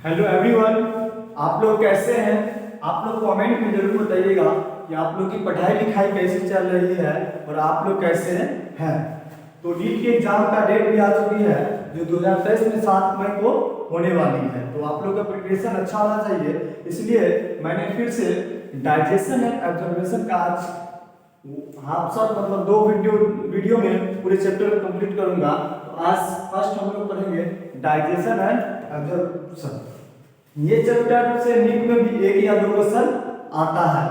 Hello everyone, आप लोग कैसे हैं? आप लोग कमेंट में जरूर बताइएगा कि आप लोग की पढ़ाई लिखाई कैसी चल रही है और आप लोग कैसे हैं। तो नीट के एग्जाम का डेट भी आ चुकी है जो 2023 में 7 मई को होने वाली है। तो आप लोग का प्रिपरेशन अच्छा होना चाहिए, इसलिए मैंने फिर से डाइजेशन एंड ऑब्जर्वेशन का आज हाफ सब मतलब दो वीडियो में पूरे चैप्टर को कंप्लीट करूंगा। तो आज फर्स्ट हम लोग पढ़ेंगे डाइजेशन एंड ऑब्जर्वेशन। ये चैप्टर से नीट में भी एक या दो क्वेश्चन आता है।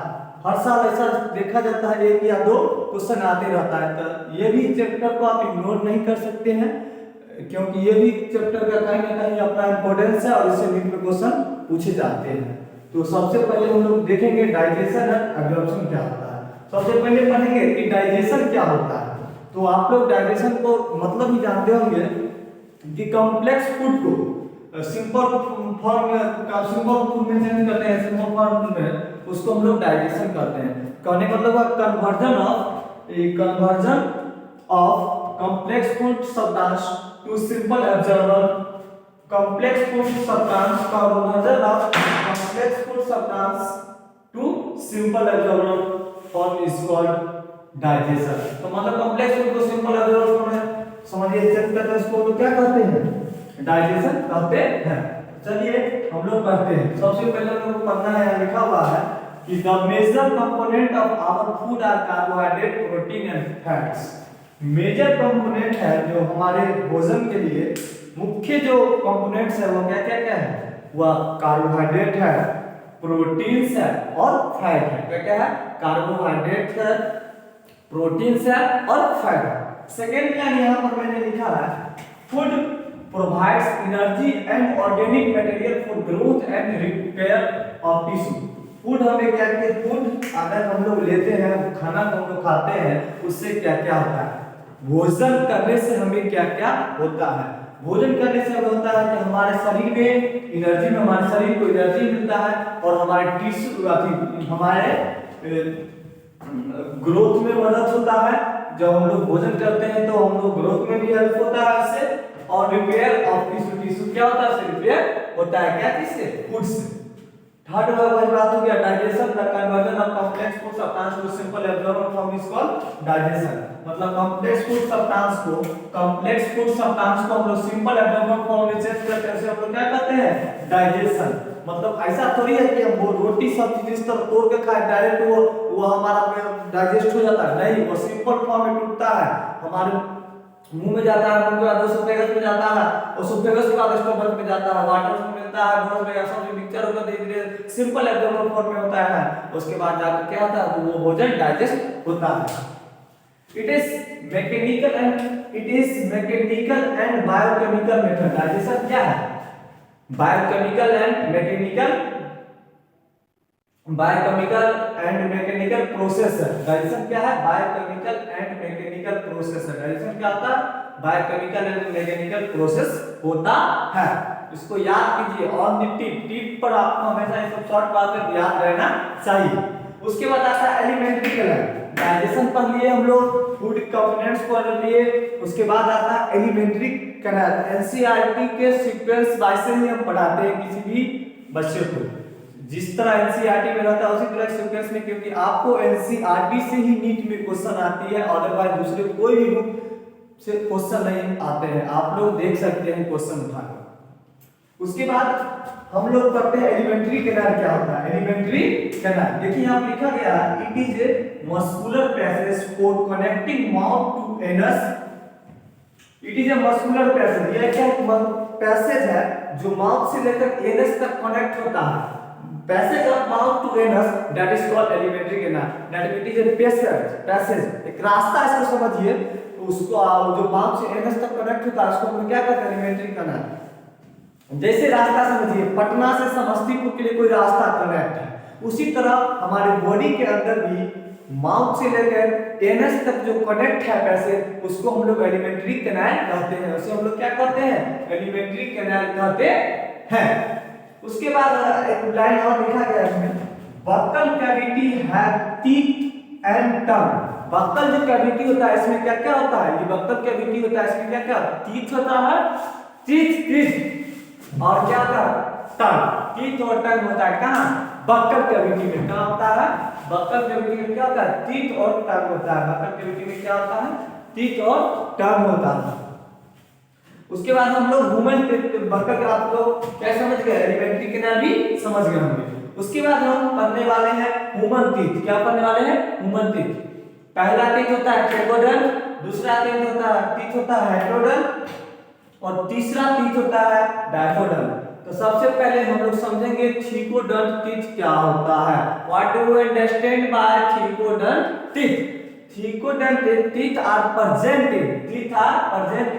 हर साल ऐसा देखा जाता है, एक या दो क्वेश्चन आते रहता है। तो ये भी चैप्टर को आप इग्नोर नहीं कर सकते हैं, क्योंकि ये भी चैप्टर का कहीं ना कहीं अपना इंपॉर्टेंस है और इससे नीट में क्वेश्चन पूछे जाते हैं। तो सबसे पहले हम लोग देखेंगे डाइजेशन एंड ऑब्जर्वेशन क्या होता है। सबसे पहले पढ़ेंगे कि डाइजेशन क्या होता है। तो आप लोग डाइजेशन को मतलब ही जानते होंगे कि कॉम्प्लेक्स फूड को सिंपल फॉर्म में चेंज करते हैं, सिंपल फॉर्म में उसको हम लोग डाइजेशन करते हैं। कहने का मतलब conversion of complex food substance to simple observer. Complex food substance conversion of complex food substance to simple observer form is called digestion. तो मतलब कॉम्प्लेक्स फूड को सिंपल ऑब्जर्वर फॉर्म में समझिए चेक करते हैं, इसको तो क्या कहते हैं? डाइजेशन कहते हैं। चलिए हम लोग पढ़ते हैं। सबसे पहले हम लोग पढ़ना है, लिखा हुआ है कि the major component of our food are carbohydrate, protein and fats. Major component है जो हमारे भोजन के लिए मुख्य जो कंपोनेंट्स है वो क्या क्या है? वह कार्बोहाइड्रेट है, प्रोटीन्स है और फैट है। क्या क्या है? कार्बोहाइड्रेट है, प्रोटीन्स है और फैट है। सेकेंड लाइन यहाँ पर मैंने लिखा है food provides energy and organic material for growth and repair of tissue। Food हमें क्या क्या फूड अगर हम लोग लेते हैं, खाना को हम लोग खाते हैं, उससे क्या क्या होता है? भोजन करने से हमें क्या क्या होता है? भोजन करने से हमें होता है कि हमारे शरीर में एनर्जी में हमारे शरीर को एनर्जी मिलता है और हमारे टिश्यू हमारे ग्रोथ में मदद होता है। जब हम लोग भोजन करते हैं तो हम लोग ग्रोथ में भी हेल्प होता है इससे। और रिपेयर ऑफ टिश्यू, टिश्यू क्या होता है? रिपेयर होता है क्या? किससे? फूड से। थर्ड वही बात हो गया digestion, the conversion of complex food substance to simple observer form is called digestion. मतलब कॉम्प्लेक्स फूड सब्सटेंस को हम लोग सिंपल ऑब्जर्वर फॉर्म में चेंज करते हैं, हम लोग क्या कहते हैं? डाइजेशन। मतलब ऐसा थोड़ी है कि हम रोटी सब्जी जिस तरह तोड़ के खाए डायरेक्ट वो हमारा डाइजेस्ट हो जाता है, नहीं। वो सिंपल फॉर्म में टूटता है, हमारे मुंह में जाता है, मुंह के बाद एसोफेगस में जाता है, एसोफेगस के बाद स्टमक में जाता है, वाटर में मिलता है, बोन में सब जो मिक्सचर होकर धीरे-धीरे सिंपल एब्डोमिनल फॉर्म में होता है। उसके बाद जाकर क्या होता है? वो भोजन डाइजेस्ट होता है। It is mechanical and biochemical method. Digestion क्या है? बायोकेमिकल एंड मैकेनिकल प्रोसेस है। डाइजेशन क्या है? बायोकेमिकल एंड मैकेनिकल प्रोसेस है। डाइजेशन क्या होता है? बायोकेमिकल एंड मैकेनिकल प्रोसेस होता है। इसको याद कीजिए और टिप पर आपको हमेशा ये सब शॉर्ट बातें याद रहना चाहिए। उसके बाद आता है एलिमेंट्री कैनाल। डाइजेशन पढ़ लिए हम लोग, फूड कंपोनेंट्स पढ़ लिए। उसके बाद आता है एलिमेंट्री कैनाल। एनसीईआरटी के सीक्वेंस वाइज से ही हम पढ़ाते हैं किसी भी बच्चे को, जिस तरह एनसीईआरटी में रहता है उसी तरह सीक्वेंस में, क्योंकि आपको एनसीईआरटी से ही नीट में क्वेश्चन आती है, अदरवाइज दूसरे कोई भी बुक से क्वेश्चन नहीं आते हैं। आप लोग देख सकते हैं क्वेश्चन उठाकर। उसके बाद हम लोग पढ़ते हैं एलिमेंट्री कैनाल क्या होता है। एलिमेंट्री कैनाल देखिए यहाँ लिखा गया है, it is a muscular passage for connecting mouth to anus. It is a muscular passage, यह क्या पैसेज है जो माउथ से लेकर एनस तक कनेक्ट होता है। Passage of mouth to anus that is called alimentary canal. That it is a passage, एक रास्ता इसको समझिए। उसको जो माउथ से एनस तक कनेक्ट होता है उसको हम क्या कहते हैं? Alimentary canal. जैसे रास्ता समझिए, पटना से समस्तीपुर के लिए कोई रास्ता कनेक्ट है, उसी तरह हमारे बॉडी के अंदर भी माउथ से लेकर एनस तक जो कनेक्ट है पैसेज, उसको हम लोग एलिमेंट्री कैनाल कहते हैं। उसे हम लोग क्या कहते हैं? एलिमेंट्री कैनाल कहते हैं। उसके बाद एक लाइन और लिखा गया है, buccal cavity have teeth and tongue. Buccal जो कैविटी होता है इसमें क्या क्या होता है? ये बक्कल कैविटी होता है, इसमें क्या क्या टीथ होता है, टीथ और क्या होता है? टंग। टीथ और टंग होता है कहाँ? बक्कल कैविटी में। कहाँ होता है? बक्कल कैविटी में क्या होता है? टीथ और टंग होता है। बक्कल कैविटी में क्या होता है? टीथ और टंग होता है। उसके बाद हम लोग ह्यूमन बक्कल, आप लोग क्या समझ गए? एलिमेंट्री कैनाल भी समझ गए होंगे। उसके बाद हम पढ़ने वाले हैं ह्यूमन टीथ। क्या पढ़ने वाले हैं? Human teeth. पहला टीथ होता है ट्रेगोडन, दूसरा टीथ होता है हेटेरोडन और तीसरा टीथ होता है डायफोडन। तो सबसे पहले हम लोग समझेंगे थिकोडंट टीथ क्या होता है। What do you understand by thecodont teeth? Thecodont teeth are present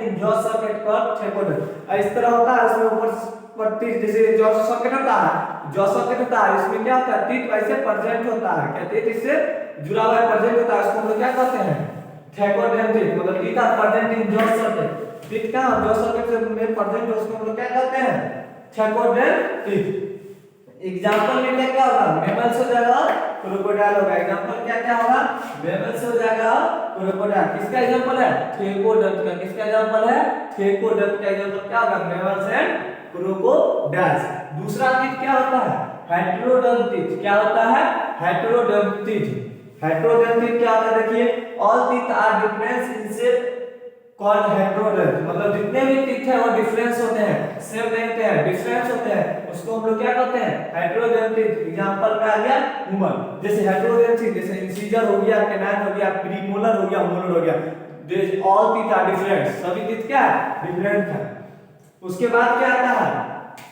in jaw socket called thecodont। इस तरह होता है, उसमें ऊपर पट्टी जैसे जॉ सॉकेट होता है, जॉ सॉकेट होता है, इसमें क्या होता है? टीथ वैसे प्रेजेंट होता है, क्या टीथ इससे जुड़ा हुआ प्रेजेंट होता है, उसको हम लोग क्या कहते हैं? Thecodont teeth. मतलब teeth are present in jaw socket. Teeth का जॉ सॉकेट से में प्रेजेंट है, उसको हम लोग क्या कहते हैं? Thecodont teeth. एग्जांपल में क्या होगा? मैमल्स हो जाएगा, क्रोकोडाइल होगा। एग्जांपल क्या क्या होगा? मैमल्स हो जाएगा, क्रोकोडाइल। किसका एग्जांपल है? थेकोडंट का। किसका एग्जांपल है? थेकोडंट का एग्जांपल क्या होगा? Mammals and crocodiles. दूसरा टीथ क्या होता है? Heterodont teeth. क्या होता है? Heterodont teeth. हेटेरोडंट टीथ क्या होता है? देखिए, all teeth are difference in shape called heterodont. मतलब जितने भी टीथ है वो डिफरेंस होते हैं, सेम नहीं होते हैं, डिफरेंस होते हैं, उसको हम लोग क्या कहते हैं? हेटेरोडंट टीथ। एग्जांपल में आ गया ह्यूमन। जैसे हेटेरोडंट टीथ, जैसे इंसिजर हो गया, कैनाइन हो गया, प्रीमोलर हो गया, मोलर हो गया। This all teeth are different. सभी टीथ क्या है? डिफरेंट है। उसके बाद क्या आता है?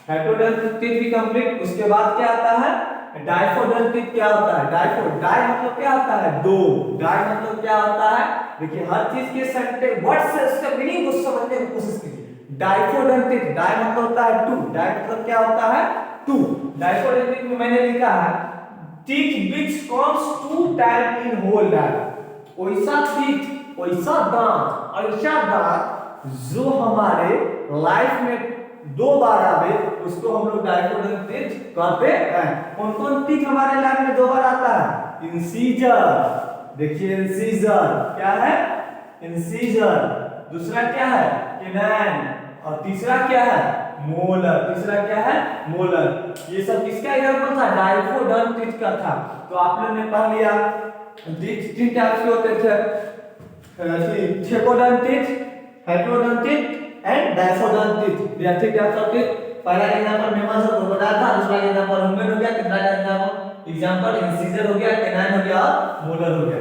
हेटेरोडंट टीथ भी कंप्लीट। उसके बाद क्या आता है? Diphyodont teeth. क्या होता है? डाई मतलब क्या होता है? दो। डाई मतलब क्या होता है? देखिए, हर चीज के सेंटेंस वर्ड से उसका मीनिंग को समझने की कोशिश कीजिए। डायफोडंट टीथ, डाई मतलब होता है टू। डाई मतलब क्या होता है? टू। डायफोडंट टीथ में मैंने लिखा है teeth which comes two time in whole life. वैसा टीथ, वैसा दांत जो हमारे लाइफ में दो बार आवे, उसको हम लोग डायफोडंट टीथ कहते हैं। कौन कौन टीथ हमारे लाइफ में दो बार आता है? इंसीजर। देखिए, इंसीजर क्या है? इंसीजर। दूसरा क्या है? कैनाइन। और तीसरा क्या है? मोलर। तीसरा क्या है? मोलर। ये सब किसका एग्जांपल था? डायफोडंट टीथ का था। तो आप लोगों ने पढ़ लिया टीथ तीन टाइप्स के होते थे, thecodont teeth, heterodont teeth and diphyodont teeth. They are three types of teeth. पहला एग्जांपल मैमल्स और क्रोकोडाइल था, दूसरा एग्जांपल ह्यूमन हो गया, तीसरा एग्जांपल इंसीजर हो गया, कैनाइन हो गया, मोलर हो गया।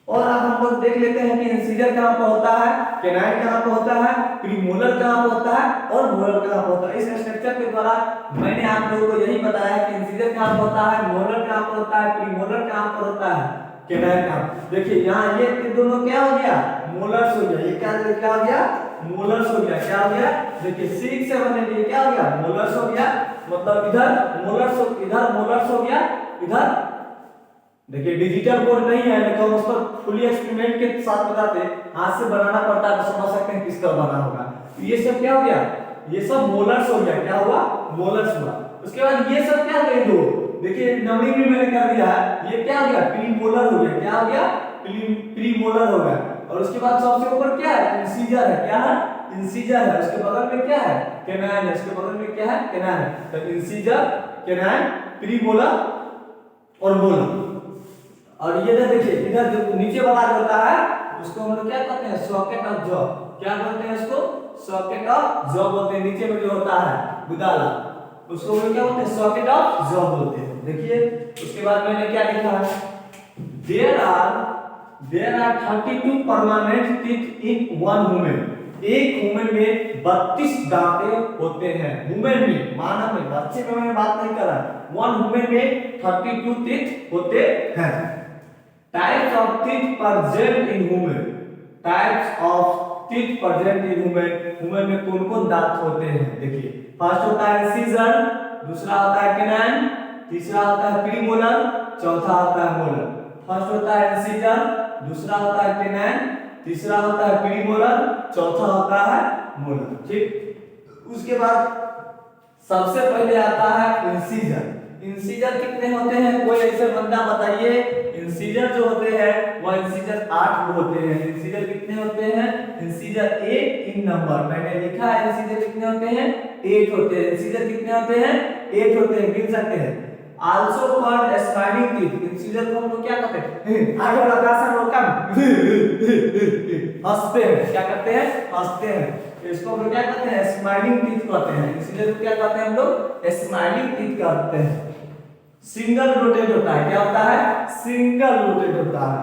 और अब हम लोग देख लेते हैं कि इंसीजर कहां पर होता है, कैनाइन कहां पर होता है, प्रीमोलर कहां पर होता है और मोलर कहां पर होता है। इस स्ट्रक्चर के द्वारा मैंने आप लोगों को यही बताया कि इंसीजर कहां पर होता है, मोलर कहां पर होता है, प्रीमोलर कहां पर होता है, कैनाइन कहां। देखिए, यहां ये दोनों क्या हो गया? मोलर्स हो गया। ये क्या हो गया? मोलर्स हो गया। क्या हो गया? देखिए, 6 से बनने लिए क्या हो गया? मोलर्स हो गया। मतलब इधर मोलर्स हो गया, इधर देखिए डिजिटल बोर्ड नहीं है, लेकिन हम उस पर फुली एक्सपेरिमेंट के साथ बताते, हाथ से बनाना पड़ता है तो समझ सकते हैं किस तरह बना होगा। तो ये सब क्या हो गया? ये सब मोलर्स हो गया। क्या हुआ? मोलर्स हुआ। उसके बाद ये सब क्या हो गए? दो। देखिए, नंबरिंग भी मैंने कर दिया है। ये क्या हो गया? प्रीमोलर हो गया। क्या हो गया? प्रीमोलर हो गया। और उसके बाद सबसे ऊपर क्या है? इंसीजर है। क्या है? इंसीजर है। उसके बगल में क्या है? कैनाइन है। उसके बगल में क्या है? कैनाइन है। तो इंसीजर, कैनाइन, प्रीमोलर और मोलर। और ये देखिए, इधर जो नीचे वाला होता है उसको हम लोग क्या कहते हैं? Socket of jaw. क्या बोलते हैं उसको? सॉकेट ऑफ जॉ बोलते हैं। नीचे में जो होता है गुदाला, उसको हम लोग क्या बोलते हैं? सॉकेट ऑफ जॉ बोलते हैं। देखिए, उसके बाद मैंने क्या लिखा है? There are 32 permanent teeth in one human. एक ह्यूमन में 32 दांतें होते हैं। ह्यूमन में, मानव में, बच्चे में मैं बात नहीं कर रहा। वन ह्यूमन में 32 टीथ होते हैं। Types of teeth present in human. Types of teeth present in human. Human में कौन कौन दांत होते हैं? देखिए, फर्स्ट होता है इंसिजर, दूसरा होता है कैनाइन, तीसरा होता है प्रीमोलर, चौथा होता है मोलर। फर्स्ट होता है इंसिजर, दूसरा होता है कैनाइन, तीसरा होता है प्रीमोलर, चौथा होता है मोलर। ठीक, उसके बाद सबसे पहले आता है इंसिजर। इंसीजर कितने होते हैं, कोई ऐसे बंदा बताइए। इंसीजर जो होते हैं वो इंसीजर 8 होते हैं। इंसीजर कितने होते हैं, इंसीजर 8 इन नंबर, मैंने लिखा है इंसीजर कितने होते हैं, 8 होते हैं। इंसीजर कितने होते हैं, 8 होते हैं, गिन सकते हैं। Also called smiling teeth, incisor को हम लोग क्या कहते हैं, आगे वाला आसन और कम हंसते हैं, क्या करते हैं, हंसते हैं। इसको हम लोग क्या कहते हैं, स्माइलिंग टीथ कहते हैं। इंसीजर को क्या कहते हैं हम लोग, स्माइलिंग टीथ कहते हैं। सिंगल रोटेट होता है, क्या होता है, सिंगल रोटेट होता है।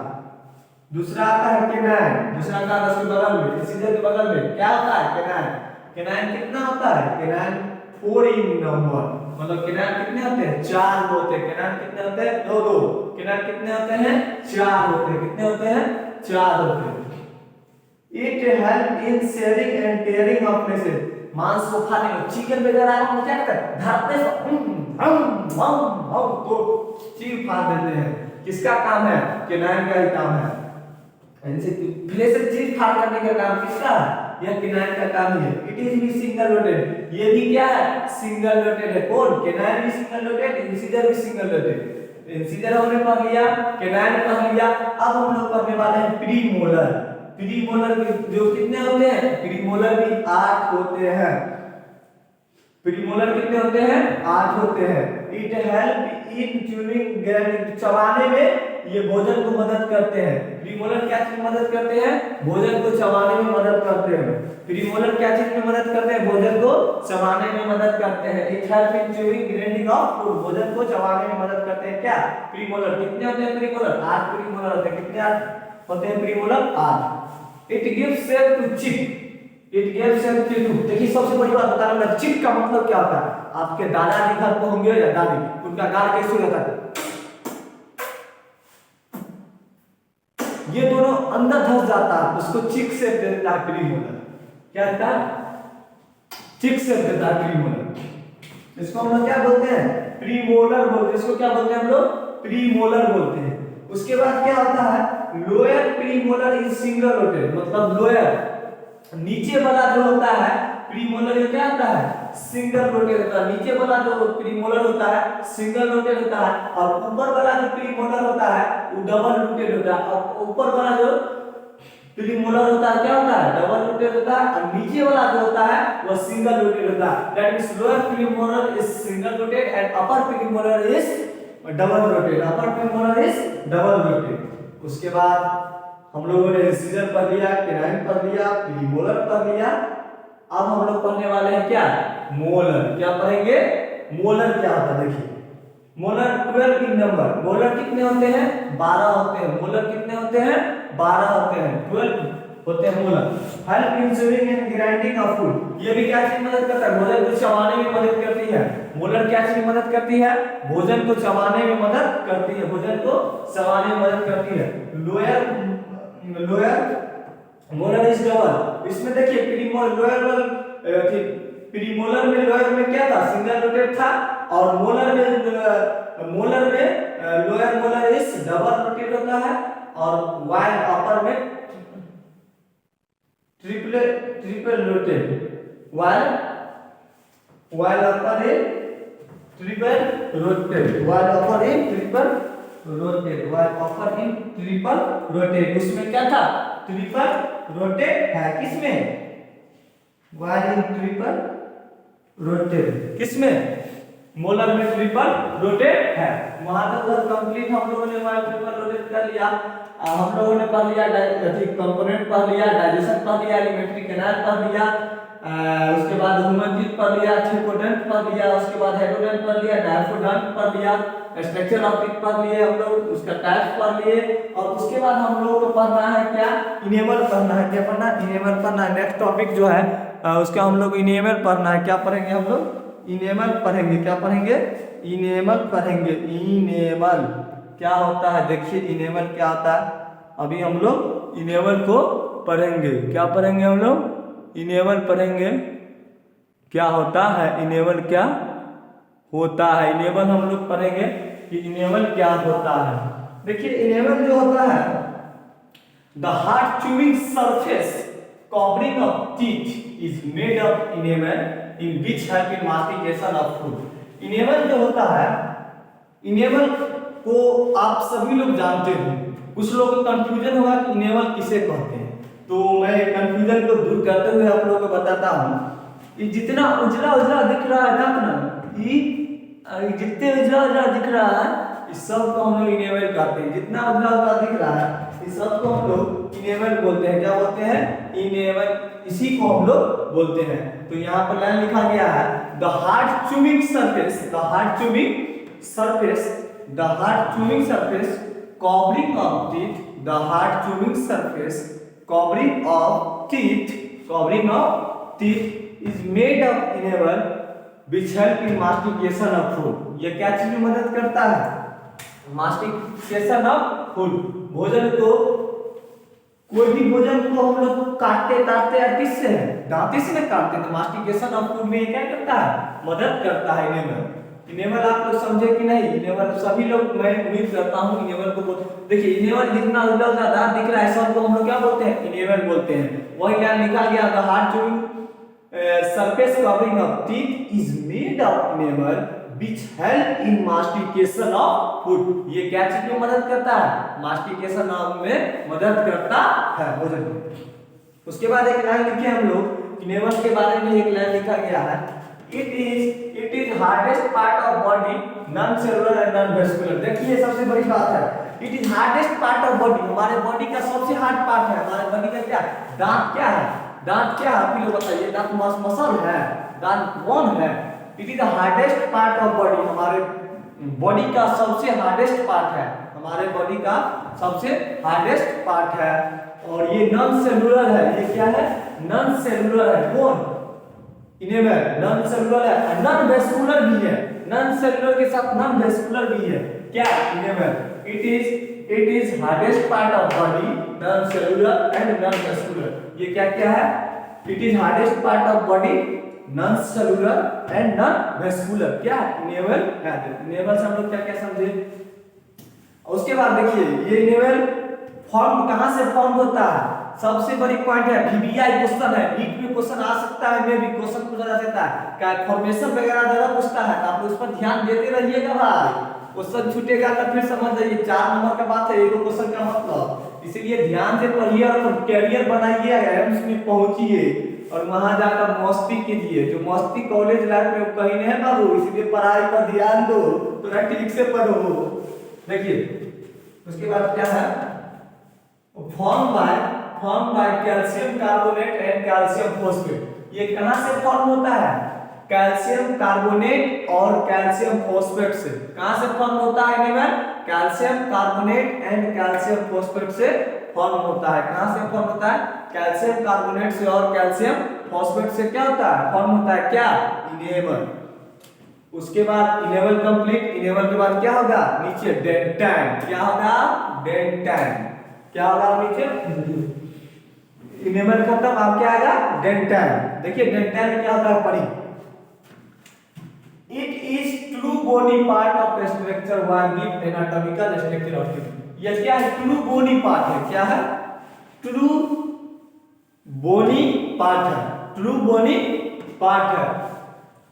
दूसरा आता है केनाइन, दूसरा का उसके बगल में, इंसीजर के बगल में क्या होता है, केनाइन। केनाइन कितना होता है, केनाइन 4 इन नंबर, मतलब केनाइन कितने होते हैं, 4 होते हैं। केनाइन कितने होते हैं, 2 केनाइन कितने होते हैं, 4 होते हैं। कितने होते हैं, 4 होते हैं। It help in sharing and tearing of flesh, मांस को खाने में। चिकन वगैरह हम क्या करते हैं, धरते तो चीर फाड़ देते हैं। किसका काम है, केनाइन का ही काम है। ऐसे फ्लेश से चीर फाड़ करने का काम किसका है, यह केनाइन का काम है। इट इज भी सिंगल रोटेट, ये भी क्या है, सिंगल रोटेट है। कौन, केनाइन भी सिंगल रोटेट, इंसीजर भी सिंगल रोटेट। इंसीजर हमने पढ़ लिया, केनाइन पढ़ लिया। अब हम लोग पढ़ने वाले हैं प्रीमोलर। प्रीमोलर जो कितने होते हैं, प्रीमोलर भी 8 होते हैं। प्रीमोलर कितने होते हैं, 8 होते हैं। इट हेल्प इन च्यूइंग, चबाने में ये भोजन को मदद करते हैं। प्रीमोलर क्या चीज में मदद करते हैं, भोजन को चबाने में मदद करते हैं। प्रीमोलर क्या चीज में मदद करते हैं, भोजन को चबाने में मदद करते हैं। It help in chewing grinding of food, भोजन को चबाने में मदद करते हैं। क्या, प्रीमोलर कितने होते हैं, प्रीमोलर 8 प्रीमोलर होते हैं। कितने होते हैं premolar, 8। It gives shape to chip, it gives shape to tooth. देखिए सबसे बड़ी बात बताने वाला, चिप का मतलब क्या होता है। आपके दादाजी घर पे होंगे या दादी, उनका गाल कैसे होता है, ये दोनों अंदर धस जाता है, उसको चिक से देता है प्रीमोलर। क्या देता है, चिक से देता है प्रीमोलर। इसको हम लोग क्या बोलते हैं, प्रीमोलर बोलते हैं। इसको क्या बोलते हैं हम लोग, प्रीमोलर बोलते हैं। उसके बाद क्या होता है, lower premolar is single rotate, मतलब लोअर नीचे वाला जो होता है प्रीमोलर, ये क्या होता है, सिंगल रोटेट होता है। नीचे वाला जो प्रीमोलर होता है सिंगल रोटेट होता है, और ऊपर वाला जो प्रीमोलर होता है वो डबल रोटेट होता है। और ऊपर वाला जो प्रीमोलर होता है क्या होता है, डबल रोटेट होता है, और नीचे वाला जो होता है वो सिंगल रोटेट होता है। That means lower premolar is single rotate and upper premolar is double rotate, upper premolar is double rotate. उसके बाद हम लोगों ने इंसीजर पढ़ लिया, केनाइन पढ़ लिया, प्रीमोलर पढ़ लिया। अब हम लोग पढ़ने वाले हैं क्या, मोलर। क्या पढ़ेंगे, मोलर क्या होता है, देखिए मोलर 12 इन नंबर। मोलर कितने होते हैं, 12 होते हैं। मोलर कितने होते हैं, 12 होते हैं, 12 होते हैं molar. Help in chewing and grinding of food, ये भी क्या चीज मदद करता है, भोजन को चबाने में मदद करती है। मोलर क्या चीज मदद करती है, भोजन को चबाने में मदद करती है, भोजन को चबाने में मदद करती है। Lower molar is double. इसमें देखिए प्रीमोलर में लोअर में क्या था, सिंगल रोटेट था, और मोलर में lower molar is double rotate होता है, और वाइल अपर में triple rotate, while upper is triple rotate, while upper is triple rotate, while upper in triple rotate. उसमें क्या था, ट्रिपल रोटेट है, किसमें, वाइल इन ट्रिपल रोटेट, किसमें, मोलर में ट्रिपल रोटेट है। वहां तक कंप्लीट हम लोगों ने वाइल ट्रिपल रोटेट कर लिया। हम लोगों ने पढ़ लिया कंपोनेंट पढ़ लिया, डाइजेशन पढ़ लिया, एलिमेंट्री कैनाल पढ़ लिया, उसके बाद ह्यूमन टीथ पढ़ लिया, थिकोडेंट पढ़ लिया, उसके बाद हेडोडेंट पढ़ लिया, डायफोडेंट पढ़ लिया, स्ट्रक्चर ऑफ टीथ पढ़ लिए हम लोग, उसका टाइप्स पढ़ लिए। और उसके बाद हम लोगों को पढ़ना है क्या, इनेमल पढ़ना है। क्या पढ़ना है, इनेमल पढ़ना है। नेक्स्ट टॉपिक जो है उसका हम लोग इनेमल पढ़ना है। क्या पढ़ेंगे हम लोग, इनेमल पढ़ेंगे। क्या पढ़ेंगे, इनेमल पढ़ेंगे। इनेमल क्या होता है, देखिए इनेमल क्या होता है, अभी हम लोग इनेमल को पढ़ेंगे। क्या पढ़ेंगे हम लोग, इनेमल पढ़ेंगे। क्या होता है इनेमल, क्या होता है इनेमल, हम लोग पढ़ेंगे कि इनेमल क्या होता है। देखिए इनेमल जो होता है, the hard chewing surface covering of teeth is made of enamel in which help in mastication of food. Enamel जो होता है इनेबल को आप सभी लोग जानते हो, कुछ लोग को कंफ्यूजन होगा कि इनेबल किसे कहते हैं, तो मैं कंफ्यूजन को दूर करते हुए आप लोगों को बताता हूँ कि जितना उजला उजला दिख रहा है ना, ये जितने उजला उजला दिख रहा है इस सब को हम लोग इनेबल कहते हैं। जितना उजला उजला दिख रहा है इस सब को हम लोग इनेबल बोलते हैं। क्या बोलते हैं? इनेबल, इसी को हम लोग बोलते हैं। तो यहाँ पर लाइन लिखा गया है the hard chewing surface, the hard chewing surface, the hard chewing surface covering of teeth, the hard chewing surface covering of teeth is made of enamel which help in mastication of food। ये क्या चीज में मदद करता है? मास्टिकेशन of food, भोजन को, कोई भी भोजन को हम लोग काटते काटते या किससे है? दांत से काटते हैं। तो मास्टिकेशन ऑफ फूड में क्या करता है? मदद करता है इनेमल। इनेबल आप लोग समझे कि नहीं? इनेबल सभी लोग, मैं उम्मीद करता हूं इनेबल को देखिए, इनेबल जितना उजला उजला दांत दिख रहा है सब को हम लोग क्या बोलते हैं? इनेबल बोलते हैं। वही लाइन लिखा गया the hard chewing surface covering of teeth is made of enamel which help in mastication of food. ये क्या चीज में मदद करता है? मास्टिकेशन में मदद करता है भोजन में। उसके बाद एक लाइन लिखे हम लोग इनेबल के बारे में, एक लाइन लिखा गया है it is hardest part of body, non cellular and non vascular। देखिए सबसे बड़ी बात है, it is hardest part of body, हमारे बॉडी का सबसे हार्ड पार्ट है। हमारे बॉडी का क्या? दांत क्या है? दांत क्या है? आप लोग बताइए। दांत मसल है, दांत बोन है। it is the hardest part of body, हमारे बॉडी का सबसे हार्डेस्ट पार्ट है, हमारे बॉडी का सबसे हार्डेस्ट पार्ट है। और ये नॉन सेलुलर है। ये क्या है? नॉन सेलुलर है। बोन इनेबल नॉन सेलुलर है, नॉन वेस्कुलर भी है। नॉन सेलुलर के साथ नॉन वेस्कुलर भी है। क्या? Enable. It is hardest part of body, non cellular and non vascular. ये क्या क्या है? It is hardest part of body, non cellular and non vascular. क्या? इनेबल है। इनेबल से हम लोग क्या क्या समझे? उसके बाद देखिए ये इनेबल फॉर्म कहां से फॉर्म होता है? सबसे बड़ी पॉइंट है, वीवीआई क्वेश्चन है, नीट में क्वेश्चन आ सकता है, में भी क्वेश्चन पूछा जा सकता है। क्या फॉर्मेशन वगैरह ज्यादा पूछता है, तो आप उस पर ध्यान देते रहिएगा भाई। क्वेश्चन छूटेगा तो फिर समझ जाइए 4 नंबर का बात है, एक क्वेश्चन का मतलब। इसीलिए ध्यान से पढ़िए और कैरियर बनाइए, एम्स में पहुंचिए और वहां जाकर मस्ती कीजिए। जो मस्ती कॉलेज लाइफ में कहीं नहीं है बाबू, इसलिए पढ़ाई पर ध्यान दो, थोड़ा ठीक से पढ़ो। देखिए उसके बाद क्या है? Form by calcium carbonate and calcium phosphate. ये कहां से फॉर्म होता है? कैल्शियम कार्बोनेट और कैल्शियम फॉस्फेट से। कहां से फॉर्म होता है enable? Calcium carbonate and calcium phosphate से फॉर्म होता है। कहां से फॉर्म होता है? कैल्शियम कार्बोनेट से और कैल्शियम फॉस्फेट से क्या होता है? फॉर्म होता है क्या? इनेबल। उसके बाद इनेबल कंप्लीट, इनेबल के बाद क्या होगा? नीचे डेंटाइन। क्या होगा? डेंटाइन। क्या होगा नीचे? इनेबल खत्म, आप क्या आएगा? डेंटाइन। देखिए डेंटाइन में क्या होता है? पढ़ी। It is true bony part of structure while give anatomical structure of teeth. ये क्या है? ट्रू बोनी पार्ट है। क्या है? ट्रू बोनी पार्ट है। ट्रू बोनी पार्ट है।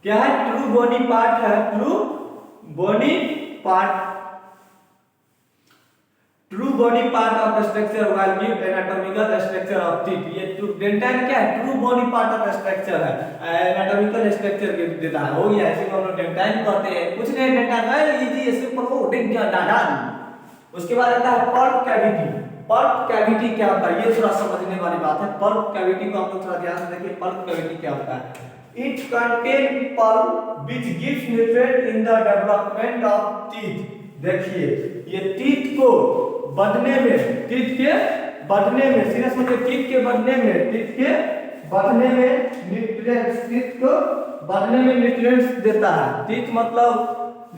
क्या है? ट्रू बोनी पार्ट है। True bony part, true body part of structure while give anatomical structure of teeth. ये डेंटाइन क्या है? True body part of structure है, एनाटॉमिकल स्ट्रक्चर देता है। हो गया, इसी को हम लोग डेंटाइन कहते हैं। कुछ नहीं, डेंटाइन है इजी सिंपल हो डेंटाइन। उसके बाद आता है पल्प कैविटी। पल्प कैविटी क्या होता है? ये थोड़ा समझने वाली बात है। पल्प कैविटी को आप लोग थोड़ा ध्यान से देखिए। पल्प कैविटी क्या होता है? It contain pulp which gives nutrient in the development of teeth. देखिए ये टीथ को बढ़ने में, टीथ के बढ़ने में, सीरियस मतलब टीथ के बढ़ने में, टीथ के बढ़ने में न्यूट्रिएंट्स, टीथ को बढ़ने में न्यूट्रिएंट्स देता है। टीथ मतलब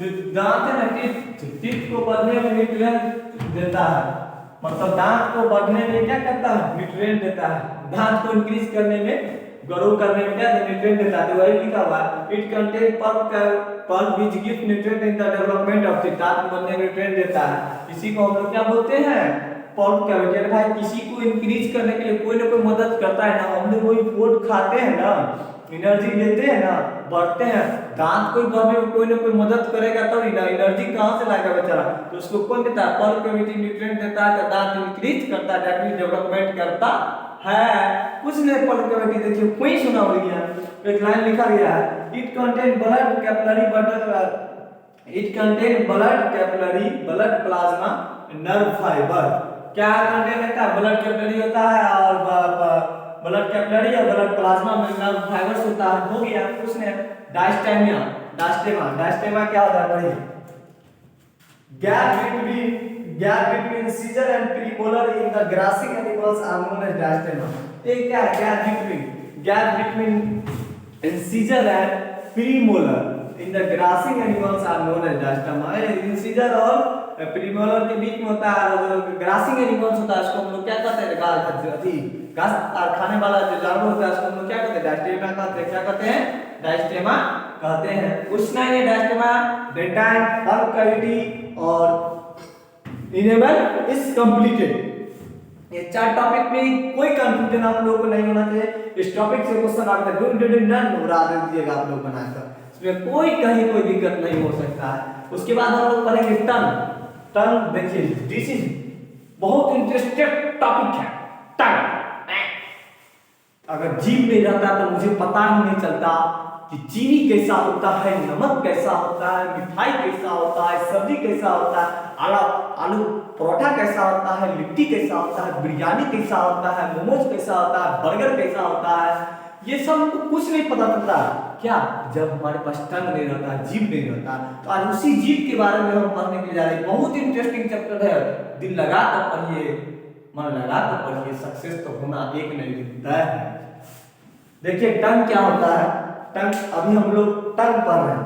जो दांत है ना, टीथ को बढ़ने में न्यूट्रिएंट देता है। मतलब दांत को बढ़ने में क्या करता है? न्यूट्रिएंट देता है। दांत को इंक्रीज करने में, ग्रो करने में क्या न्यूट्रिएंट देता है। तो वही लिखा हुआ है it contain pulp which gives nutrient in the development of teeth. दांत बनने में न्यूट्रिएंट देता है। इसी को हम लोग क्या बोलते हैं? Pulp cavity. भाई किसी को इंक्रीज करने के लिए कोई ना कोई मदद करता है ना। हम लोग वही फूड खाते हैं ना, एनर्जी लेते हैं ना, बढ़ते हैं, दांत कोई बढ़ने में कोई ना कोई मदद करेगा तब ही ना, एनर्जी कहाँ से लाएगा बेचारा, तो उसको कौन देता है, पल्प कैविटी न्यूट्रिएंट देता है, तो दांत इंक्रीज करता है, डेफिनेटली डेवलपमेंट करता है। कुछ नहीं, पल्प कैविटी देखिए कोई सुना हो गया, एक लाइन लिखा गया है, it contain blood capillary butter, it contain blood capillary, blood plasma, nerve fibre. क्या कंटेन होता है, ब्लड कैपिलरी होता है, और ब्लड कैपिलरी और ब्लड प्लाज्मा में नर्व फाइबर्स होता है। हो गया, कुछ नहीं। डायस्टेमिया, डायस्टेमा, डायस्टेमा क्या होता है, पढ़िए, gap between incisor and premolar in the grazing animals are known as diastema. ये क्या है, gap between incisor and premolar in the grazing animals are known as diastema. Incisor और प्रीमोलर के बीच में होता है, जो ग्रासिंग एनिमल्स होता है उसको हम लोग क्या कहते हैं, घास खाने वाला जो जानवर होता है उसको हम लोग क्या कहते हैं, डायस्टेमा कहते हैं। क्या कहते हैं, डायस्टेमा कहते हैं। कुछ नहीं है, डायस्टेमा डेंटाइन पल्प कैविटी और इनेबल इज कंप्लीटेड। ये 4 टॉपिक में कोई कंफ्यूजन आप लोगों को नहीं होना चाहिए। इस टॉपिक से क्वेश्चन आता है, उड़ा दीजिएगा आप लोग बनाकर, इसमें कोई कहीं कोई दिक्कत नहीं हो सकता है। उसके बाद हम लोग पढ़ेंगे टंग। टंग देखिए, दिस इज बहुत इंटरेस्टिंग टॉपिक है। टंग, अगर जीभ में रहता तो मुझे पता ही नहीं चलता कि चीनी कैसा होता है, नमक कैसा होता है, मिठाई कैसा होता है, सब्जी कैसा होता है, आलू परोठा कैसा होता है, लिट्टी कैसा होता है, बिरयानी कैसा होता है, मोमोज कैसा होता है, बर्गर कैसा होता है, ये सब तो कुछ नहीं पता चलता। क्या, जब हमारे पास टंग नहीं रहता, जीभ नहीं रहता। तो आज उसी जीभ के बारे में हम पढ़ने के लिए जा रहे हैं। बहुत इंटरेस्टिंग चैप्टर है, दिल लगा कर पढ़िए, मन लगा कर पढ़िए, सक्सेस तो होना एक नहीं दिखता है। देखिए टंग क्या होता है। टंग, अभी हम लोग टंग पढ़ रहे हैं।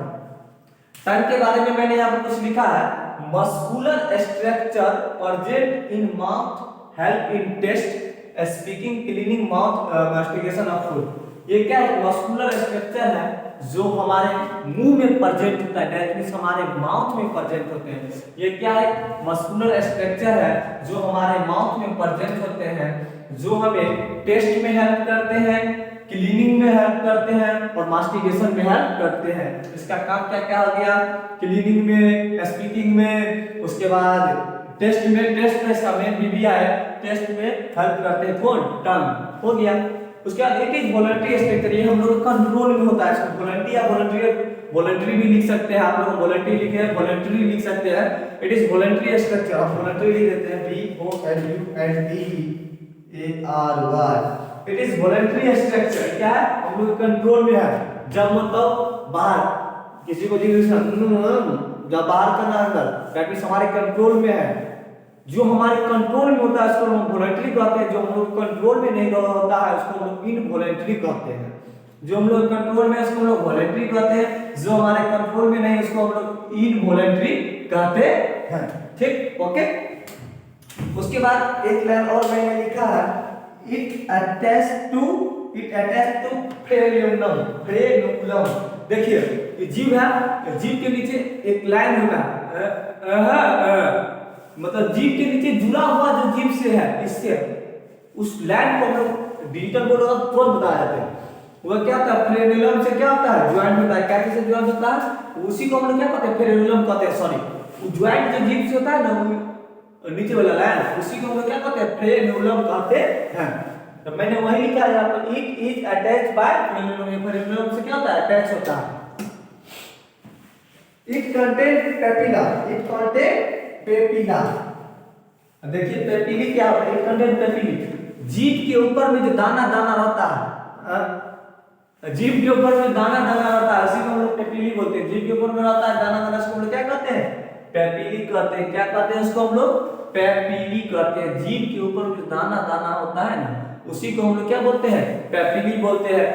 टंग के बारे में मैंने यहाँ पर कुछ लिखा है, muscular structure present in mouth help in taste speaking cleaning mouth mastication of food. ये क्या है, मस्कुलर स्ट्रक्चर है जो हमारे मुंह में प्रेजेंट होता है, दैट मींस हमारे माउथ में प्रेजेंट होते हैं। ये क्या है, मस्कुलर स्ट्रक्चर है जो हमारे माउथ में प्रेजेंट होते हैं, जो हमें टेस्ट में हेल्प करते हैं, क्लीनिंग में हेल्प करते हैं और मास्टिकेशन में हेल्प करते हैं। इसका काम क्या क्या हो गया, क्लीनिंग में, स्पीकिंग में, उसके बाद टेस्ट में, टेस्ट में इसका मेन बीबीआई है, टेस्ट में हेल्प करते हैं। कौन, टंग, हो गया। उसके बाद इट इज वॉलंटरी स्ट्रक्चर, ये हम लोग कंट्रोल में होता है। इसको वॉलंटरी या वॉलंटरी भी लिख सकते हैं, आप लोग वॉलंटरी लिखे, वॉलंटरी लिख सकते हैं। इट इज वॉलंटरी स्ट्रक्चर, आप वॉलंटरी लिख देते हैं, VOLUNTRY। It is voluntary structure, क्या है, हम लोग कंट्रोल में है। जब मतलब बाहर किसी को जब बाहर करना अंदर, दैट मींस हमारे कंट्रोल में है। जो हमारे कंट्रोल में होता है उसको हम वॉलंटरी कहते हैं, जो हम लोग कंट्रोल में नहीं होता है उसको हम लोग इनवॉलंटरी कहते हैं। जो हम लोग कंट्रोल में है उसको हम लोग वॉलंटरी कहते हैं, जो हमारे कंट्रोल में नहीं उसको हम लोग इनवॉलंटरी कहते हैं। ठीक, ओके। उसके बाद एक लाइन और मैंने लिखा है, it attach to frenulum. Frenulum देखिए, ये जीभ है, जीभ के नीचे एक लाइन होता है, मतलब जीभ के नीचे जुड़ा हुआ जो जीभ से है, इससे उस लाइन को हम लोग डिजिटल बोर्ड का तुरंत बता जाते हैं। वो क्या होता है, फ्रेनुलम से क्या होता है, ज्वाइंट होता है। क्या से ज्वाइंट होता है, उसी को हम लोग क्या कहते हैं, फ्रेनुलम कहते हैं। सॉरी, वो ज्वाइंट जो जीभ से होता है ना, नीचे वाला लाइन, उसी को हम लोग क्या कहते हैं, फ्रेनुलम कहते हैं। तो मैंने वही लिखा है यहाँ पर, it is attached bye frenulum. Frenulum से क्या होता है, अटैच होता है। It contain papilla, it contain papilla. देखिए पेपिली क्या होता है, इट कंटेन पेपिली। जीभ के ऊपर में जो दाना दाना रहता है, जीभ के ऊपर में दाना दाना रहता है, उसी को हम लोग पेपिली बोलते हैं। जीभ के ऊपर में रहता है दाना दाना, उसको हम लोग क्या कहते हैं, पेपिली कहते हैं। क्या कहते हैं उसको हम लोग, पेपिली कहते हैं। जीभ के ऊपर जो दाना दाना होता है ना, उसी को हम लोग क्या बोलते हैं, पेपिली बोलते हैं।